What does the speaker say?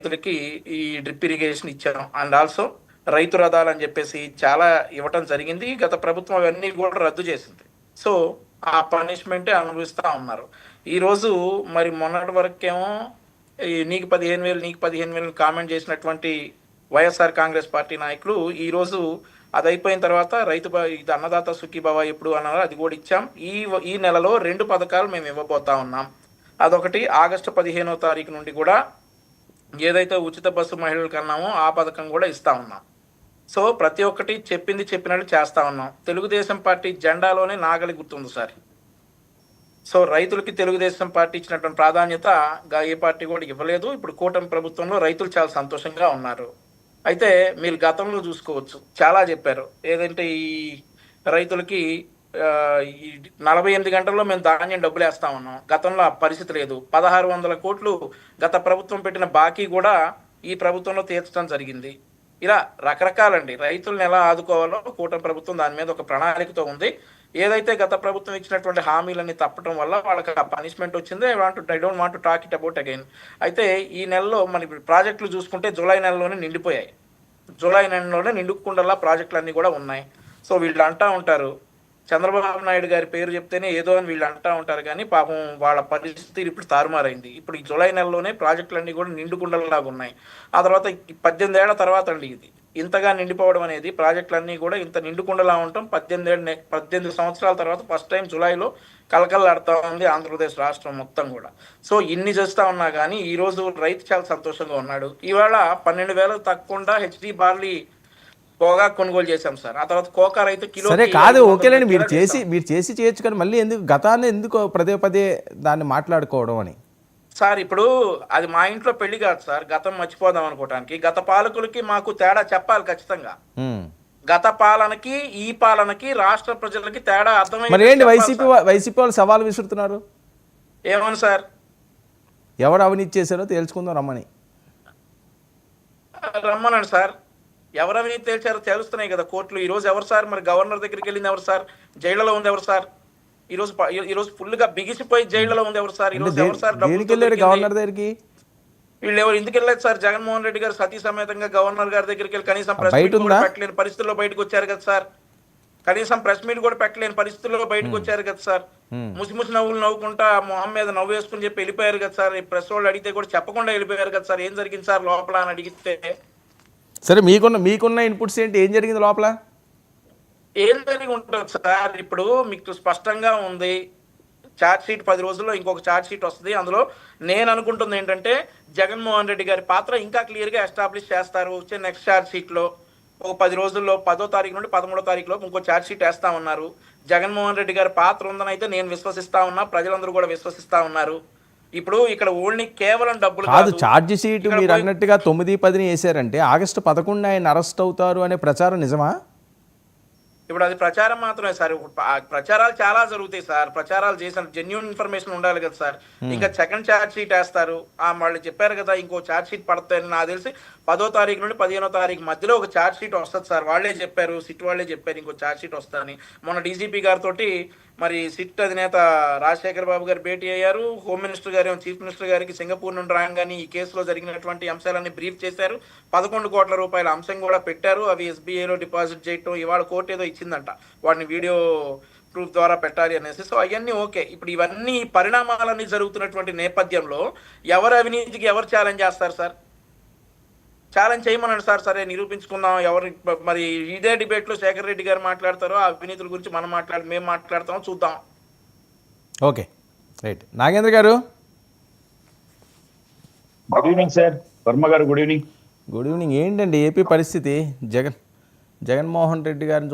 రైతులకి ఈ drip irrigation ఇచ్చాం. అండ్ ఆల్సో రైతు రథాలు అని చెప్పేసి చాలా ఇవ్వటం జరిగింది. గత ప్రభుత్వం అవన్నీ కూడా రద్దు చేసింది. సో ఆ పనిష్మెంటే అనుభవిస్తా ఉన్నారు. ఈరోజు మరి మొన్నటి వరకేమో నీకు 15,000 నీకు 15,000 కామెంట్ చేసినటువంటి వైఎస్ఆర్ కాంగ్రెస్ పార్టీ నాయకులు ఈరోజు అది అయిపోయిన తర్వాత ఇది అన్నదాత సుఖీభవ ఎప్పుడు అన్నారో అది కూడా ఇచ్చాం. ఈ నెలలో 2 పథకాలు మేము ఇవ్వబోతా ఉన్నాం. అదొకటి ఆగస్టు 15వ తారీఖు నుండి కూడా ఏదైతే ఉచిత బస్సు మహిళలకు అన్నామో ఆ పథకం కూడా ఇస్తా ఉన్నాం. సో ప్రతి ఒక్కటి చెప్పినట్టు చేస్తా ఉన్నాం. తెలుగుదేశం పార్టీ జెండాలోనే నాగలి గుర్తుంది సార్. సో రైతులకి తెలుగుదేశం పార్టీ ఇచ్చినటువంటి ప్రాధాన్యత ఏ పార్టీ కూడా ఇవ్వలేదు. ఇప్పుడు కూటమి ప్రభుత్వంలో రైతులు చాలా సంతోషంగా ఉన్నారు. అయితే మీరు గతంలో చూసుకోవచ్చు, చాలా చెప్పారు. ఏదంటే ఈ రైతులకి ఈ 48 గంటల్లో మేము ధాన్యం డబ్బులు వేస్తా ఉన్నాం. గతంలో ఆ పరిస్థితి లేదు. 1600 కోట్లు గత ప్రభుత్వం పెట్టిన బాకీ కూడా ఈ ప్రభుత్వంలో తీర్చడం జరిగింది. ఇలా రకరకాలండి. రైతులను ఎలా ఆదుకోవాలో కూటమి ప్రభుత్వం దాని మీద ఒక ప్రణాళికతో ఉంది. ఏదైతే గత ప్రభుత్వం ఇచ్చినటువంటి హామీలన్నీ తప్పడం వల్ల వాళ్ళకి ఆ పనిష్మెంట్ వచ్చింది. I don't want to talk it about again. అయితే ఈ నెలలో మన ప్రాజెక్టులు చూసుకుంటే జూలై నెలలోనే నిండిపోయాయి. జూలై నెలలోనే నిండుకుండల్లా ప్రాజెక్టులు అన్నీ కూడా ఉన్నాయి. సో వీళ్ళు అంటా ఉంటారు, చంద్రబాబు నాయుడు గారి పేరు చెప్తేనే ఏదో అని వీళ్ళు అంటా ఉంటారు. కానీ పాపం వాళ్ళ పరిస్థితి ఇప్పుడు తారుమారైంది. ఇప్పుడు ఈ జూలై నెలలోనే ప్రాజెక్టులన్నీ కూడా నిండుకుండలాగా ఉన్నాయి. ఆ తర్వాత 18 ఏళ్ల తర్వాత అండి ఇది ఇంతగా నిండిపోవడం అనేది. ప్రాజెక్టులన్నీ కూడా ఇంత నిండుకుండలా ఉండటం 18 సంవత్సరాల తర్వాత ఫస్ట్ టైం జూలైలో కలకల్లాడుతూ ఉంది ఆంధ్రప్రదేశ్ రాష్ట్రం మొత్తం కూడా. సో ఇన్ని చేస్తా ఉన్నా కానీ ఈ రోజు రైతు చాలా సంతోషంగా ఉన్నాడు. ఇవాళ 12,000 తక్కువ హెచ్డి బార్లీ పోగా కొనుగోలు చేశాం సార్. ఆ తర్వాత కోకా రైతు కిలో సరే కాదు, ఓకేలేండి. మీరు చేసి చేయొచ్చు, కానీ మళ్ళీ ఎందుకు గతాన్ని ఎందుకు పదే దాన్ని మాట్లాడుకోవడం అని సార్? ఇప్పుడు అది మా ఇంట్లో పెళ్లి కాదు సార్, గతం మర్చిపోదాం అనుకోవటానికి. గత పాలకులకి మాకు తేడా చెప్పాలి ఖచ్చితంగా. గత పాలనకి ఈ పాలనకి రాష్ట్ర ప్రజలకి తేడా అర్థమైంది. మరి ఏంటి వైసీపీ వాళ్ళు సవాల్ విసురుతున్నారు? ఏమని సార్? ఎవరు అవినీతి చేశారో తేల్చుకుందాం రమ్మనండి సార్. ఎవరు అవినీతి తేల్చారో తెలుస్తున్నాయి కదా కోర్టులు. ఈ రోజు ఎవరు సార్? మరి గవర్నర్ దగ్గరికి వెళ్ళింది ఎవరు సార్? జైళ్లలో ఉంది ఎవరు సార్? ఈరోజు ఫుల్ గా బిగిసిపోయి జైళ్లలో ఉంది ఎవరు సార్? ఈరోజు ఎవరు సార్ గవర్నర్ దగ్గరికి? వీళ్ళు ఎవరు ఎందుకు వెళ్ళలేదు సార్? జగన్మోహన్ రెడ్డి గారు సతీ సమేతంగా గవర్నర్ గారి దగ్గరికి వెళ్ళి కనీసం ప్రెస్ మీట్ కూడా పెట్టలేని పరిస్థితుల్లో బయటకు వచ్చారు కదా సార్. కనీసం ప్రెస్ మీట్ కూడా పెట్టలేని పరిస్థితుల్లో బయటకు వచ్చారు కదా సార్. ముసి నవ్వులు నవ్వుకుంటా మొహం మీద నవ్వు వేసుకుని చెప్పి వెళ్ళిపోయారు కదా సార్. ప్రెస్ వాళ్ళు అడిగితే కూడా చెప్పకుండా వెళ్ళిపోయారు కదా సార్. ఏం జరిగింది సార్ లోపల అని అడిగితే? సరే మీకున్న ఇన్పుట్స్ ఏంటి? ఏం జరిగింది లోపల? ఏం జరిగి ఉంటుంది సార్? ఇప్పుడు మీకు స్పష్టంగా ఉంది. ఛార్జ్ షీట్ 10 రోజుల్లో ఇంకొక ఛార్జ్ షీట్ వస్తుంది. అందులో నేను అనుకుంటుంది ఏంటంటే జగన్మోహన్ రెడ్డి గారి పాత్ర ఇంకా క్లియర్గా ఎస్టాబ్లిష్ చేస్తారు. వచ్చే నెక్స్ట్ ఛార్జ్ షీట్లో ఒక 10 రోజుల్లో 10వ తారీఖు నుండి 13వ తారీఖులో ఇంకో ఛార్జ్ షీట్ వేస్తా ఉన్నారు. జగన్మోహన్ రెడ్డి గారి పాత్ర ఉందని అయితే నేను విశ్వసిస్తా ఉన్నా, ప్రజలందరూ కూడా విశ్వసిస్తా ఉన్నారు. ఇప్పుడు ఇక్కడ ఓన్లీ కేవలం డబ్బులు కాదు. ఛార్జ్ షీట్ మీరు అన్నట్టుగా 9-10 వేసారంటే ఆగస్టు 11 ఆయన అరెస్ట్ అవుతారు అనే ప్రచారం నిజమా? ఇప్పుడు అది ప్రచారం మాత్రమే సార్. ప్రచారాలు చాలా జరుగుతాయి సార్. ప్రచారాలు చేసిన జెన్యూన్ ఇన్ఫర్మేషన్ ఉండాలి కదా సార్. ఇంకా సెకండ్ ఛార్జ్ షీట్ వేస్తారు. వాళ్ళు చెప్పారు కదా ఇంకో ఛార్జ్ షీట్ పడతాయని. నాకు తెలిసి 10వ తారీఖు నుండి 15వ తారీఖు మధ్యలో ఒక ఛార్జ్ షీట్ వస్తుంది సార్. వాళ్ళే చెప్పారు, సిట్ వాళ్ళే చెప్పారు ఇంకో ఛార్జ్ షీట్ వస్తుందని. మొన్న డీజీపీ గారితో మరి సిట్ అధినేత రాజశేఖర్ బాబు గారు భేటీ అయ్యారు. హోమ్ మినిస్టర్ గారు చీఫ్ మినిస్టర్ గారికి సింగపూర్ నుండి రాగానే ఈ కేసులో జరిగినటువంటి అంశాలన్నీ బ్రీఫ్ చేశారు. 11 కోట్ల రూపాయల అంశం కూడా పెట్టారు. అవి ఎస్బీఐలో డిపాజిట్ చేయటం ఇవాళ కోర్టు ఏదో ఇచ్చిందంట, వాడిని వీడియో ప్రూఫ్ ద్వారా పెట్టాలి అనేసి. సో అవన్నీ ఓకే. ఇప్పుడు ఇవన్నీ పరిణామాలన్నీ జరుగుతున్నటువంటి నేపథ్యంలో ఎవరు అవినీతికి ఎవరు ఛాలెంజ్ చేస్తారు సార్? ఛాలెంజ్ చేయమన్నాడు సార్. సరే నిరూపించుకుందాం. ఎవరు మరి ఇదే డిబేట్లో శేఖర్ రెడ్డి గారు మాట్లాడతారో ఆ అవినీతుల గురించి మేము మాట్లాడతామో చూద్దాం. Okay, right. నాగేంద్ర గారు గుడ్ ఈవినింగ్ సార్. వర్మ గారు గుడ్ ఈవినింగ్. Good evening. ఏంటండి ఏపీ పరిస్థితి? జగన్మోహన్ రెడ్డి గారిని